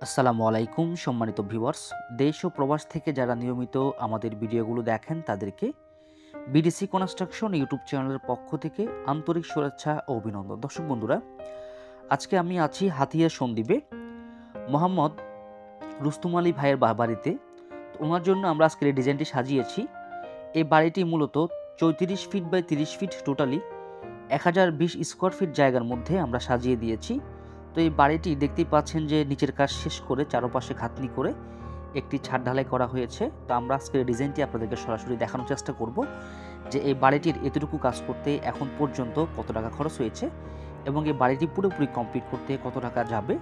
আসসালামু আলাইকুম সম্মানিত ভিউয়ার্স। দেশ ও প্রবাস থেকে যারা নিয়মিত আমাদের ভিডিওগুলো দেখেন তাদেরকে বিডিসি কনস্ট্রাকশন ইউটিউব চ্যানেলের পক্ষ থেকে আন্তরিক শুভেচ্ছা ও অভিনন্দন। দর্শক বন্ধুরা, আজকে আমি আছি হাতিয়া সন্দ্বীপে মোহাম্মদ রুস্তুম আলী ভাইয়ের বাড়িতে। তো ওনার জন্য আমরা আজকের এই ডিজাইনটি সাজিয়েছি। এই বাড়িটি মূলত 34 feet by 30 feet, totally 1020 square feet জায়গার মধ্যে আমরা সাজিয়ে দিয়েছি। তো এই বাড়িটি দেখতেই পাচ্ছেন যে নিচের কাজ শেষ করে চারপাশে খাতনি করে একটি ছাদ ঢালাই করা হয়েছে। তো আমরা আজকের ডিজাইনটি আপনাদেরকে সরাসরি দেখানোর চেষ্টা করব যে এই বাড়িটির এতটুকু কাজ করতে এখন পর্যন্ত কত টাকা খরচ হয়েছে এবং এই বাড়িটি পুরোপুরি কমপ্লিট করতে কত টাকা যাবে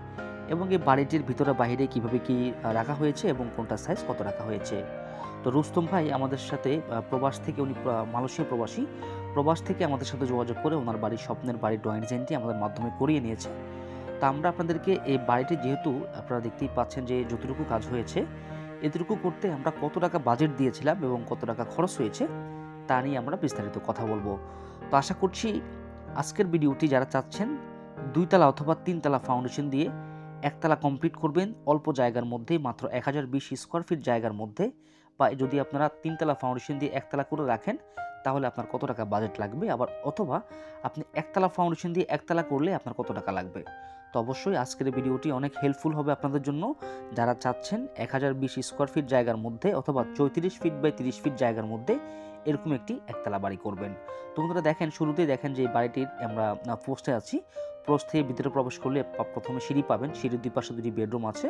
এবং এই বাড়িটির ভিতরে বাইরে কিভাবে কি রাখা হয়েছে এবং কোনটা সাইজ কত রাখা হয়েছে। তো রুস্তম ভাই আমাদের সাথে প্রবাস থেকে, উনি মালয়েশিয়া প্রবাসী, প্রবাস থেকে আমাদের সাথে যোগাযোগ করে ওনার বাড়ির স্বপ্নের বাড়ির ড্রয়িং ডিজাইনটি আমাদের মাধ্যমে করিয়ে নিয়েছে। তা আমরা আপনাদেরকে এই বাড়িটি, যেহেতু আপনারা দেখতেই পাচ্ছেন যে যতটুকু কাজ হয়েছে, এতটুকু করতে আমরা কত টাকা বাজেট দিয়েছিলাম এবং কত টাকা খরচ হয়েছে তা নিয়ে আমরা বিস্তারিত কথা বলবো। তো আশা করছি আজকের ভিডিওটি যারা চাচ্ছেন 2 তলা অথবা 3 তলা ফাউন্ডেশন দিয়ে একতলা কমপ্লিট করবেন অল্প জায়গার মধ্যে, মাত্র 1020 স্কোয়ার ফিট জায়গার মধ্যে, বা যদি আপনারা 3 তলা ফাউন্ডেশন দিয়ে একতলা করে রাখেন তাহলে আপনার কত টাকা বাজেট লাগবে, আবার অথবা আপনি একতলা ফাউন্ডেশন দিয়ে একতলা করলে আপনার কত টাকা লাগবে। তো অবশ্যই আজকের ভিডিওটি অনেক হেল্পফুল হবে আপনাদের জন্য যারা চাচ্ছেন 1020 স্কোয়ার ফিট জায়গার মধ্যে অথবা 34 ফিট বাই 30 ফিট জায়গার মধ্যে এরকম একটি একতলা বাড়ি করবেন। তো বন্ধুরা দেখেন, শুরুতেই দেখেন যে এই বাড়িটির আমরা পোস্টে আছি। পোস্ট থেকে ভিতরে প্রবেশ করলে প্রথমে সিঁড়ি পাবেন। সিঁড়ির দুই পাশে দুটি বেডরুম আছে।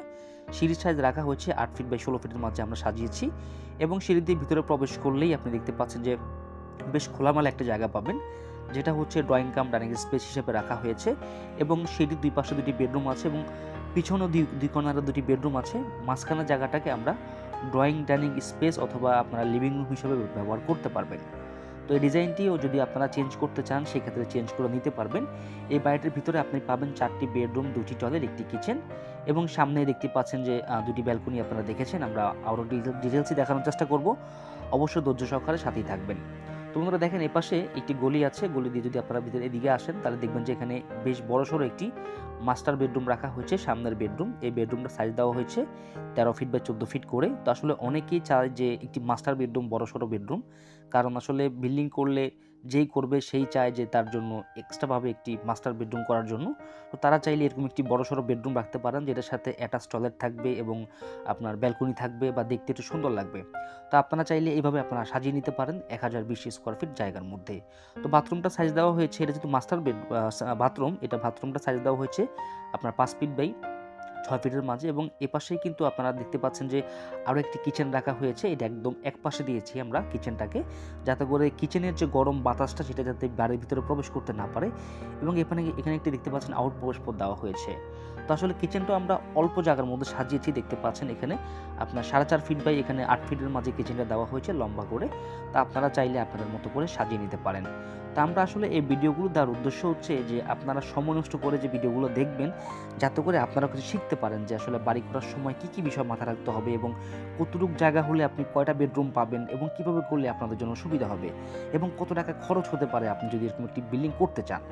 সিঁড়ির সাইজ রাখা হয়েছে 8 ফিট বাই 16 ফিটের মাঝে আমরা সাজিয়েছি এবং সিঁড়ি দিয়ে ভিতরে প্রবেশ করলেই আপনি দেখতে পাচ্ছেন যে বেশ খোলামেলা একটা জায়গা পাবেন, যেটা হচ্ছে ড্রয়িং কাম ডাইনিং স্পেস হিসেবে রাখা হয়েছে এবং সিঁড়ির দুই পাশে দুটি বেডরুম আছে এবং পিছনেও দুই কর্নারে দুটি বেডরুম আছে। মাঝখানের জায়গাটাকে আমরা ড্রয়িং ডাইনিং স্পেস অথবা আপনারা লিভিং রুম হিসেবে ব্যবহার করতে পারবেন। তো এই ডিজাইনটিও যদি আপনারা চেঞ্জ করতে চান সেক্ষেত্রে চেঞ্জ করে নিতে পারবেন। এই বাড়িটির ভিতরে আপনি পাবেন 4টি বেডরুম, 2টি টয়লেট, একটি কিচেন এবং সামনে দেখতে পাচ্ছেন যে দুটি ব্যালকনি আপনারা দেখেছেন। আমরা আরও ডিটেলসই দেখানোর চেষ্টা করব, অবশ্যই ধৈর্য সহকারে সাথেই থাকবেন। তো বন্ধুরা দেখেন, এপাশে একটি গলি আছে। গলি দিয়ে যদি আপনারা ভিতরে এদিকে আসেন তাহলে দেখবেন যে এখানে বেশ বড়সড় একটি মাস্টার বেডরুম রাখা হয়েছে, সামনের বেডরুম। এই বেডরুমটা সাইজ দেওয়া হয়েছে 13 ফিট বাই 14 ফিট করে। তো আসলে অনেকেই চায় যে একটি মাস্টার বেডরুম, বড়সড় বেডরুম, কারণ আসলে বিল্ডিং করলে যেই করবে সেই চায় যে তার জন্য এক্সট্রাভাবে একটি মাস্টার বেডরুম করার জন্য। তো তারা চাইলে এরকম একটি বড়সড় বেডরুম রাখতে পারেন, যেটার সাথে অ্যাটাচ টয়লেট থাকবে এবং আপনার ব্যালকনি থাকবে বা দেখতে একটু সুন্দর লাগবে। তো আপনারা চাইলে এইভাবে আপনারা সাজিয়ে নিতে পারেন 1020 স্কোয়ার ফিট জায়গার মধ্যে। তো বাথরুমটা সাইজ দেওয়া হয়েছে, এটা যেহেতু মাস্টার বাথরুম, এটা বাথরুমটা সাইজ দেওয়া হয়েছে আপনার 5 ফিট বাই 6 ফিটের মাঝে এবং এপাশেই কিন্তু আপনারা দেখতে পাচ্ছেন যে আরও একটি কিচেন রাখা হয়েছে। এটা একদম এক পাশে দিয়েছি আমরা কিচেনটাকে, যাতে করে কিচেনের যে গরম বাতাসটা সেটা যাতে বাড়ির ভিতরে প্রবেশ করতে না পারে এবং এখানে একটি দেখতে পাচ্ছেন আউট প্রবেশ পথ দেওয়া হয়েছে। তো আসলে কিচেনটা আমরা অল্প জায়গার মধ্যে সাজিয়েছি, দেখতে পাচ্ছেন এখানে আপনার 4.5 ফিট বাই এখানে 8 ফিটের মাঝে কিচেনটা দেওয়া হয়েছে লম্বা করে। তা আপনারা চাইলে আপনাদের মতো করে সাজিয়ে নিতে পারেন। তা আমরা আসলে এই ভিডিওগুলো দেওয়ার উদ্দেশ্য হচ্ছে যে আপনারা সময় নষ্ট করে যে ভিডিওগুলো দেখবেন, যাতে করে আপনারা কিছু শিখতে পারেন যে আসলে বাড়ি করার সময় কি কি বিষয় মাথায় রাখতে হবে এবং কতটুকু জায়গা হলে আপনি কয়টা বেডরুম পাবেন এবং কিভাবে করলে আপনাদের জন্য সুবিধা হবে এবং কত টাকা খরচ হতে পারে আপনি যদি এরকম একটি বিল্ডিং করতে চান,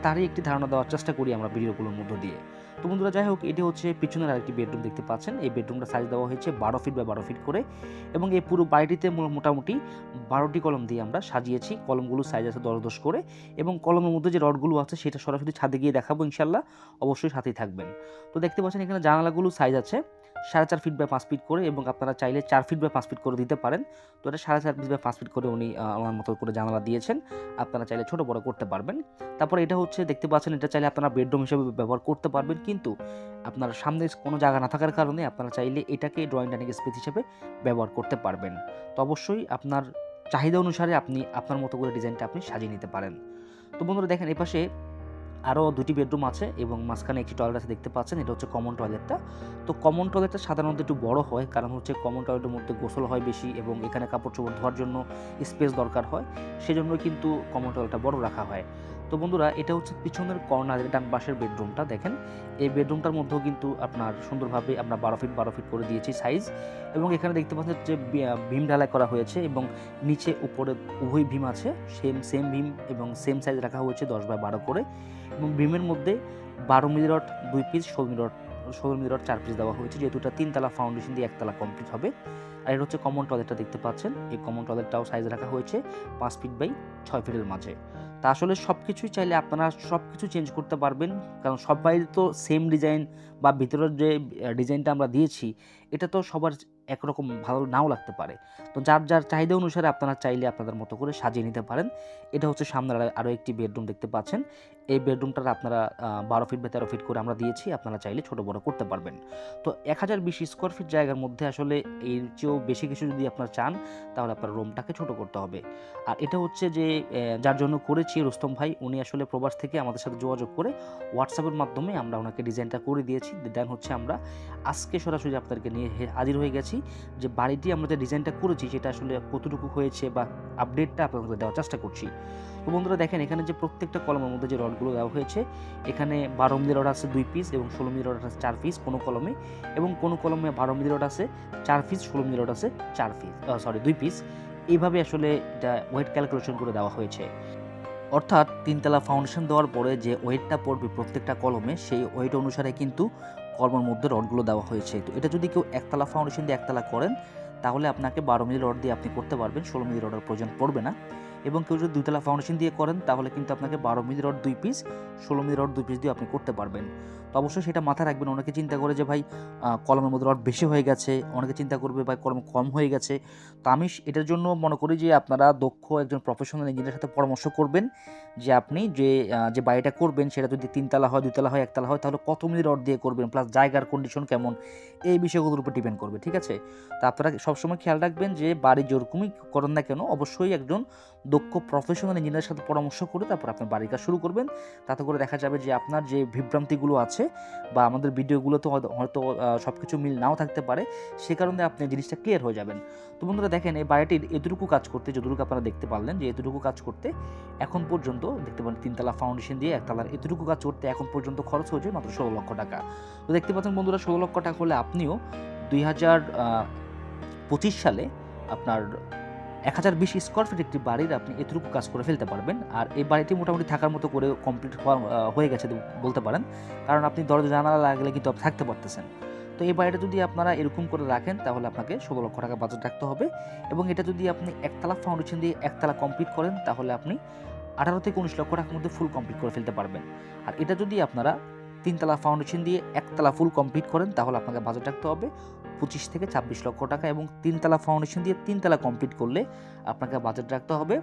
তারই একটি ধারণা দেওয়ার চেষ্টা করি আমরা ভিডিওগুলোর মধ্য দিয়ে। তো বন্ধুরা যাই হোক, এটি হচ্ছে পিছনের আরেকটি বেডরুম দেখতে পাচ্ছেন। এই বেডরুমটা সাইজ দেওয়া হয়েছে 12 ফিট বাই 12 ফিট করে এবং এই পুরো বাড়িটিতে মোটামুটি 12টি কলম দিয়ে আমরা সাজিয়েছি। কলমগুলো সাইজ আছে 10-10 করে এবং কলমের মধ্যে যে রডগুলো আছে সেটা সরাসরি ছাদে গিয়ে দেখাবো ইনশাল্লাহ, অবশ্যই সাথেই থাকবেন। তো দেখতে পাচ্ছেন এখানে জানালাগুলো সাইজ আছে 4.5 ফিট বাই 5 ফিট করে এবং আপনারা চাইলে 4 ফিট বাই 5 ফিট করে দিতে পারেন। তো এটা 4.5 ফিট বাই 5 ফিট করে উনি আমার মতো করে জানালা দিয়েছেন, আপনারা চাইলে ছোট বড় করতে পারবেন। তারপরে এটা হচ্ছে দেখতে পাচ্ছেন, এটা চাইলে আপনারা বেডরুম হিসেবে ব্যবহার করতে পারবেন, কিন্তু আপনার সামনে কোনো জায়গা না থাকার কারণে আপনারা চাইলে এটাকে ড্রয়িং ডাইনিং স্পেস হিসেবে ব্যবহার করতে পারবেন। তো অবশ্যই আপনার চাহিদা অনুসারে আপনি আপনার মতো করে ডিজাইনটা আপনি সাজিয়ে নিতে পারেন। তো বন্ধুরা দেখেন, এপাশে আরও 2টি বেডরুম আছে এবং মাঝখানে একটি টয়লেট আছে দেখতে পাচ্ছেন। এটা হচ্ছে কমন টয়লেটটা। তো কমন টয়লেটটা সাধারণত একটু বড় হয়, কারণ হচ্ছে কমন টয়লেটের মধ্যে গোসল হয় বেশি এবং এখানে কাপড় চোপড় ধোয়ার জন্য স্পেস দরকার হয়, সেজন্য কিন্তু কমন টয়লেটটা বড় রাখা হয়। তো বন্ধুরা এটা হচ্ছে পিছনের কর্নারের ডান পাশের বেডরুমটা দেখেন। এই বেডরুমটার মধ্যেও কিন্তু আপনার সুন্দরভাবে আমরা 12 ফিট 12 ফিট করে দিয়েছি সাইজ এবং এখানে দেখতে পাচ্ছেন যে ভীম ঢালাই করা হয়েছে এবং নিচে উপরে উভয় ভীম আছে, সেম ভীম এবং সেম সাইজ রাখা হয়েছে 10 বাই 12 করে এবং ভীমের মধ্যে 12 milli rod 2 piece, 16 milli rod 16 milli rod 4 piece দেওয়া হয়েছে, যেহেতু এটা 3 তলা ফাউন্ডেশন দিয়ে 1 তলা কমপ্লিট হবে। আর এটা হচ্ছে কমন টয়লেটটা দেখতে পাচ্ছেন, এই কমন টয়লেটটাও সাইজ রাখা হয়েছে 5 ফিট বাই 6 ফিটের মাঝে। তা আসলে সব কিছুই চাইলে আপনারা সব কিছু চেঞ্জ করতে পারবেন, কারণ সবাই তো সেম ডিজাইন বা ভিতরের যে ডিজাইনটা আমরা দিয়েছি এটা তো সবার একরকম ভালো নাও লাগতে পারে। তো যার যার চাহিদা অনুসারে আপনারা চাইলে আপনাদের মতো করে সাজিয়ে নিতে পারেন। এটা হচ্ছে সামনের আরও একটি বেডরুম দেখতে পাচ্ছেন। এই বেডরুমটার আপনারা 12 ফিট বা 13 ফিট করে আমরা দিয়েছি, আপনারা চাইলে ছোটো বড় করতে পারবেন। তো 1020 স্কোয়ার ফিট জায়গার মধ্যে আসলে এর চেয়েও বেশি কিছু যদি আপনারা চান তাহলে আপনার রুমটাকে ছোটো করতে হবে। আর এটা হচ্ছে যে যার জন্য করেছি রুস্তম ভাই, উনি আসলে প্রবাস থেকে আমাদের সাথে যোগাযোগ করে হোয়াটসঅ্যাপের মাধ্যমে আমরা ওনাকে ডিজাইনটা করে দিয়েছি। দেন হচ্ছে আমরা আজকে সরাসরি আপনাদেরকে নিয়ে হাজির হয়ে গেছি যে বাড়িটি আমরা যে ডিজাইনটা করেছি সেটা আসলে কতটুকু হয়েছে বা আপডেটটা আপনাদের দেওয়ার চেষ্টা করছি। তো বন্ধুরা দেখেন, এখানে যে প্রত্যেকটা কলমের মধ্যে যে রডগুলো দেওয়া হয়েছে, এখানে 12 মিলি রড আছে 2 পিস এবং 16 মিলি রড আছে 4 পিস কোনো কলমে, এবং কোনো কলমে 12 মিলি রড আছে 4 পিস, 16 মিলি রড আছে 2 পিস। এইভাবে আসলে এটা ওয়েট ক্যালকুলেশন করে দেওয়া হয়েছে। অর্থাৎ 3 তলা ফাউন্ডেশন দেওয়ার পরে যে ওয়েটটা পড়বে প্রত্যেকটা কলমে, সেই ওয়েট অনুসারে কিন্তু কলমের মধ্যে রডগুলো দেওয়া হয়েছে। তো এটা যদি কেউ 1 তলা ফাউন্ডেশন দিয়ে 1 তলা করেন তাহলে আপনাকে 12 মিলি রড দিয়ে আপনি করতে পারবেন, 16 মিলি রডের প্রয়োজন পড়বে না। এবং কেউ যদি 2 তলা ফাউন্ডেশন দিয়ে করেন তাহলে কিন্তু আপনাকে 12 milli rod 2 piece, 16 milli rod 2 piece দিয়ে আপনি করতে পারবেন। তো অবশ্যই সেটা মাথায় রাখবেন। অনেকে চিন্তা করে যে ভাই কলমের মধ্যে রড বেশি হয়ে গেছে, অনেকে চিন্তা করবে ভাই কলম কম হয়ে গেছে। তো আমি এটার জন্য মনে করি যে আপনারা দক্ষ একজন প্রফেশনাল ইঞ্জিনিয়ারের সাথে পরামর্শ করবেন যে আপনি যে বাড়িটা করবেন সেটা যদি 3 তলা হয়, 2 তলা হয়, 1 তলা হয় তাহলে কত মিলি রড দিয়ে করবেন, প্লাস জায়গার কন্ডিশন কেমন, এই বিষয়গুলোর উপর ডিপেন্ড করবে, ঠিক আছে? তো আপনারা সবসময় খেয়াল রাখবেন যে বাড়ি যেরকমই করেন না কেন অবশ্যই একজন দক্ষ প্রফেশনাল ইঞ্জিনিয়ারের সাথে পরামর্শ করে তারপর আপনার বাড়ির কাজ শুরু করবেন। তাতে করে দেখা যাবে যে আপনার যে বিভ্রান্তিগুলো আছে বা আমাদের ভিডিওগুলোতে হয়তো সব কিছু মিল নাও থাকতে পারে, সে কারণে আপনি জিনিসটা ক্লিয়ার হয়ে যাবেন। তো বন্ধুরা দেখেন, এই বাড়িটির এতটুকু কাজ করতে, যতটুকু আপনারা দেখতে পারলেন যে এতটুকু কাজ করতে এখন পর্যন্ত দেখতে পারেন 3 তলা ফাউন্ডেশন দিয়ে 1 তলার এতটুকু কাজ করতে এখন পর্যন্ত খরচ হয়েছে মাত্র 16 লক্ষ টাকা। তো দেখতে পাচ্ছেন বন্ধুরা, 16 লক্ষ টাকা হলে আপনিও 2025 সালে আপনার 1020 স্কোয়ার ফিট একটি বাড়ির আপনি এতটুকু কাজ করে ফেলতে পারবেন। আর এই বাড়িটি মোটামুটি থাকার মতো করে কমপ্লিট হয়ে গেছে বলতে পারেন, কারণ আপনি দরজা জানালা লাগলে কিন্তু আপনি থাকতে পারতেছেন। তো এই বাড়িটা যদি আপনারা এরকম করে রাখেন তাহলে আপনাকে 16 লক্ষ টাকা বাজেট রাখতে হবে। এবং এটা যদি আপনি 1 তলা ফাউন্ডেশন দিয়ে 1 তলা কমপ্লিট করেন তাহলে আপনি 18 থেকে 19 লক্ষ টাকার মধ্যে ফুল কমপ্লিট করে ফেলতে পারবেন। আর এটা যদি আপনারা 3 তলা ফাউন্ডেশন দিয়ে 1 তলা ফুল কমপ্লিট করেন তাহলে আপনাকে বাজেট রাখতে হবে 25 থেকে 26 লক্ষ টাকা, এবং 3 তলা ফাউন্ডেশন দিয়ে 3 তলা কমপ্লিট করলে আপনাকে বাজেট রাখতে হবে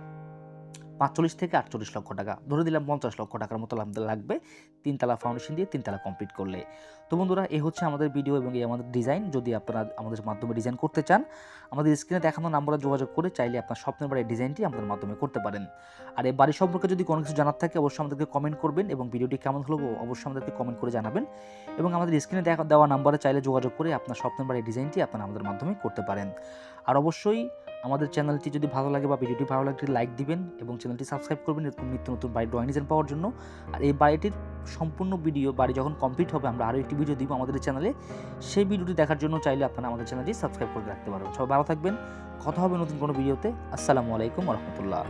45 থেকে 48 লক্ষ টাকা, ধরে দিলাম 50 লক্ষ টাকার মতো লাগবে 3 তলা ফাউন্ডেশন দিয়ে 3 তলা কমপ্লিট করলে। তো বন্ধুরা, এই হচ্ছে আমাদের ভিডিও এবং এই আমাদের ডিজাইন। যদি আপনারা আমাদের মাধ্যমে ডিজাইন করতে চান আমাদের স্ক্রিনে দেখানো নাম্বারে যোগাযোগ করে চাইলে আপনার স্বপ্নের বাড়ির ডিজাইনটি আমাদের মাধ্যমে করতে পারেন। আর এই বাড়ি সম্পর্কে যদি কোনো কিছু জানার থাকে অবশ্যই আমাদেরকে কমেন্ট করবেন, এবং ভিডিওটি কেমন হলো অবশ্যই আমাদেরকে কমেন্ট করে জানাবেন। এবং আমাদের স্ক্রিনে দেওয়া নাম্বারে চাইলে যোগাযোগ করে আপনার স্বপ্নের বাড়ির ডিজাইনটি আপনারা আমাদের মাধ্যমে করতে পারেন। আর অবশ্যই আমাদের চ্যানেলটি যদি ভালো লাগে বা ভিডিওটি ভালো লাগলে লাইক দিবেন এবং চ্যানেলটি সাবস্ক্রাইব করবেন এরকম নিত্য নতুন বাড়ির ড্রয়িং ডিজাইন পাওয়ার জন্য। আর এই বাড়িটির সম্পূর্ণ ভিডিও বাড়ি যখন কমপ্লিট হবে আমরা আরও একটি ভিডিও দিব আমাদের চ্যানেলে, সেই ভিডিওটি দেখার জন্য চাইলে আপনারা আমাদের চ্যানেলটি সাবস্ক্রাইব করে রাখতে পারবেন। সবাই ভালো থাকবেন, কথা হবে নতুন কোনো ভিডিওতে। আসসালামু আলাইকুম ওয়া রাহমাতুল্লাহ।